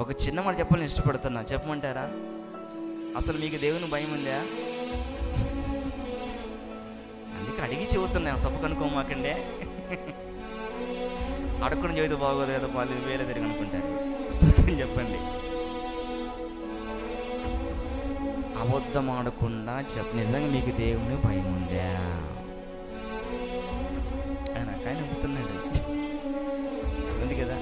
ఒక చిన్న మాట చెప్పాలని ఇష్టపడుతున్నా, చెప్పమంటారా? అసలు మీకు దేవుని భయం ఉందా? అందుకే అడిగి చెబుతున్నా, తప్పు కనుక్కోమాకండే. అడగకుండా చెబితే బాగోదు కదా, వాళ్ళు వేరే తిరిగి అనుకుంటారు. స్తోత్రం చెప్పండి. అబద్ధం ఆడకుండా నిజంగా మీకు దేవుని భయం ఉందా? ఆయన నమ్ముతున్నాడు, ఉంది కదా.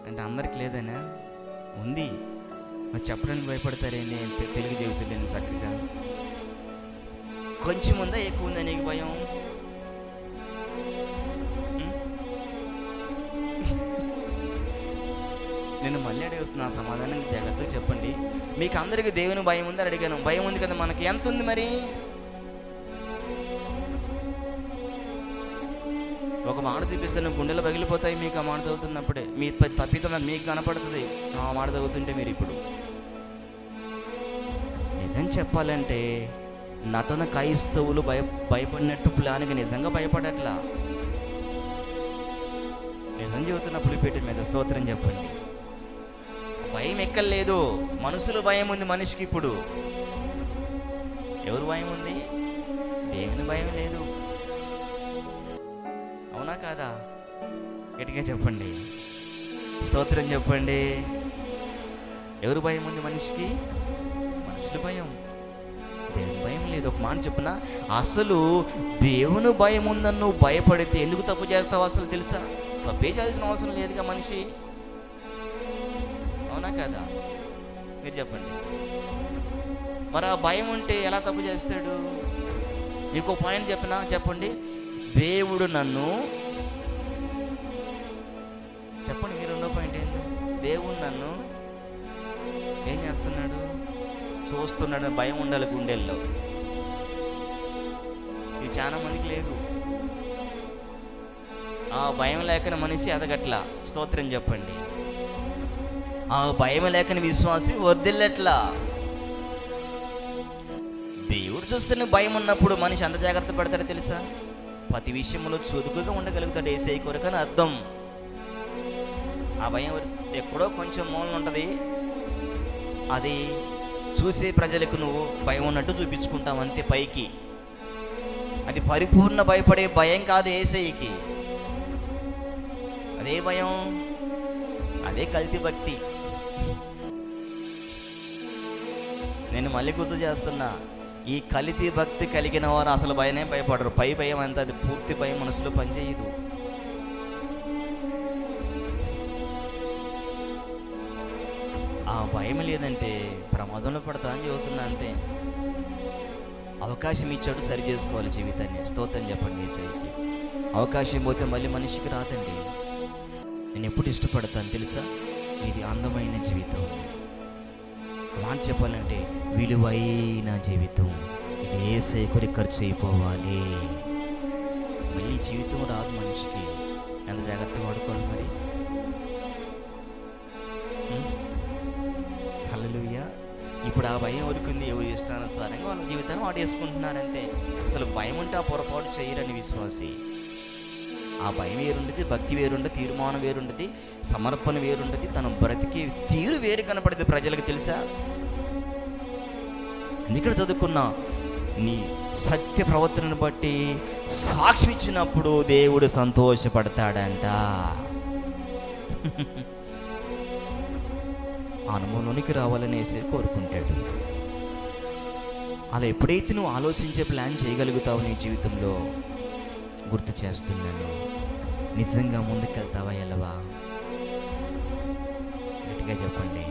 అంటే అందరికి లేదనా? ఉంది. మరి చెప్పడానికి భయపడతారేంటి? తెలుగు చెబుతుండే చక్కగా. కొంచెం ఉందా, ఎక్కువ ఉందా నీకు భయం? నేను మళ్ళీ అడుగుతున్నా, సమాధానం జాగ్రత్తగా చెప్పండి. మీకు అందరికీ దేవుని భయం ఉందని అడిగాను. భయం ఉంది కదా, మనకి ఎంత ఉంది మరి? ఒక మాట చూపిస్తే గుండెలు పగిలిపోతాయి మీకు ఆ మాట చదువుతున్నప్పుడే. మీ తప్పితం మీకు కనపడుతుంది ఆ మాట చదువుతుంటే. మీరు ఇప్పుడు నిజం చెప్పాలంటే నటన క్రైస్తవులు భయపడినట్టు ప్లాన్కి నిజంగా భయపడట్లా. నిజం చెబుతున్న పులిపేట మీద స్తోత్రం చెప్పండి. భయం ఎక్కలేదు, మనుషులు భయం ఉంది మనిషికి. ఇప్పుడు ఎవరు భయం ఉంది? దేవుని భయం లేదు. అవునా కాదా? గట్టిగా చెప్పండి, స్తోత్రం చెప్పండి. ఎవరు భయం ఉంది మనిషికి? మనుషుల భయం, దేవుని భయం లేదు. ఒక మాట చెప్పునా, అసలు దేవుని భయం ఉందని నువ్వు భయపడితే ఎందుకు తప్పు చేస్తావు అసలు తెలుసా? తప్పే చేయాల్సిన అవసరం లేదుగా మనిషి. అవునా కాదా? మీరు చెప్పండి. మరి ఆ భయం ఉంటే ఎలా తప్పు చేస్తాడు? మీకు ఒక పాయింట్ చెప్పినా చెప్పండి. దేవుడు నన్ను, చెప్పండి మీరు రెండో పాయింట్ ఏంది? దేవుడు నన్ను ఏం చేస్తున్నాడు? చూస్తున్నాడు. భయం ఉండాలి గుండెల్లో. ఇది చాలా మందికి లేదు. ఆ భయం లేకని మనిషి ఎదగట్లా. స్తోత్రం చెప్పండి. ఆ భయం లేకని విశ్వాసి వర్ధిల్లట్లా. దేవుడు చూస్తేనే భయం ఉన్నప్పుడు మనిషి అంత జాగ్రత్త పడతాడో తెలుసా? ప్రతి విషయంలో చురుకుగా ఉండగలుగుతాడు యేసయ్య కొరకని అర్థం. ఆ భయం ఎక్కడో కొంచెం మూలన ఉంటుంది. అది చూసే ప్రజలకు నువ్వు భయం ఉన్నట్టు చూపించుకుంటావు అంతే పైకి. అది పరిపూర్ణ భయపడే భయం కాదు యేసయ్యకి. అదే భయం, అదే కల్తీ భక్తి. నేను మళ్ళీ గుర్తు చేస్తున్నా, ఈ కల్తీ భక్తి కలిగిన వారు అసలు భయమే భయపడరు. పై భయం అంతా, అది పూర్తి భయం మనసులో పనిచేయదు. ఆ భయం లేదంటే ప్రమాదంలో పడతా అని చెబుతున్నా అంతే. అవకాశం ఇచ్చాడు, సరి చేసుకోవాలి జీవితాన్ని. స్తోత్రం చెప్పండి యేసయ్యకి. అవకాశం పోతే మళ్ళీ మనిషికి రాదండి. నేను ఎప్పుడు ఇష్టపడతాను తెలుసా? ఇది అందమైన జీవితం. మాట చెప్పాలంటే విలువైన జీవితం. ఇది యేసయ్య కొరకు ఖర్చు అయిపోవాలి. మళ్ళీ జీవితం రాదు మనిషికి. ఎంత జాగ్రత్తగా వాడుకోవాలి మరి. హల్లెలూయా. ఇప్పుడు ఆ భయం వరకుంది. ఎవరు ఇష్టానుసారంగా వాళ్ళ జీవితాన్ని వాడేసుకుంటున్నారంతే. అసలు భయం ఉంటే ఆ పొరపాటు చేయరని విశ్వాసి. ఆ భయం వేరుండదు, భక్తి వేరుండదు, తీర్మానం వేరుండదు, సమర్పణ వేరుండదు, తన బ్రతికి తీరు వేరు కనపడదు ప్రజలకు తెలుసా? ఇక్కడ చదువుకున్నా, నీ సత్య ప్రవర్తనను బట్టి సాక్ష్యం ఇచ్చినప్పుడు దేవుడు సంతోషపడతాడంట. అనుభవంలోనికి రావాలని కోరుకుంటాడు. అలా ఎప్పుడైతే నువ్వు ఆలోచించే ప్లాన్ చేయగలుగుతావు నీ జీవితంలో, గుర్తు చేస్తున్నాను, నిజంగా ముందుకెళ్తావా? వెళ్ళవా? గట్టిగా చెప్పండి.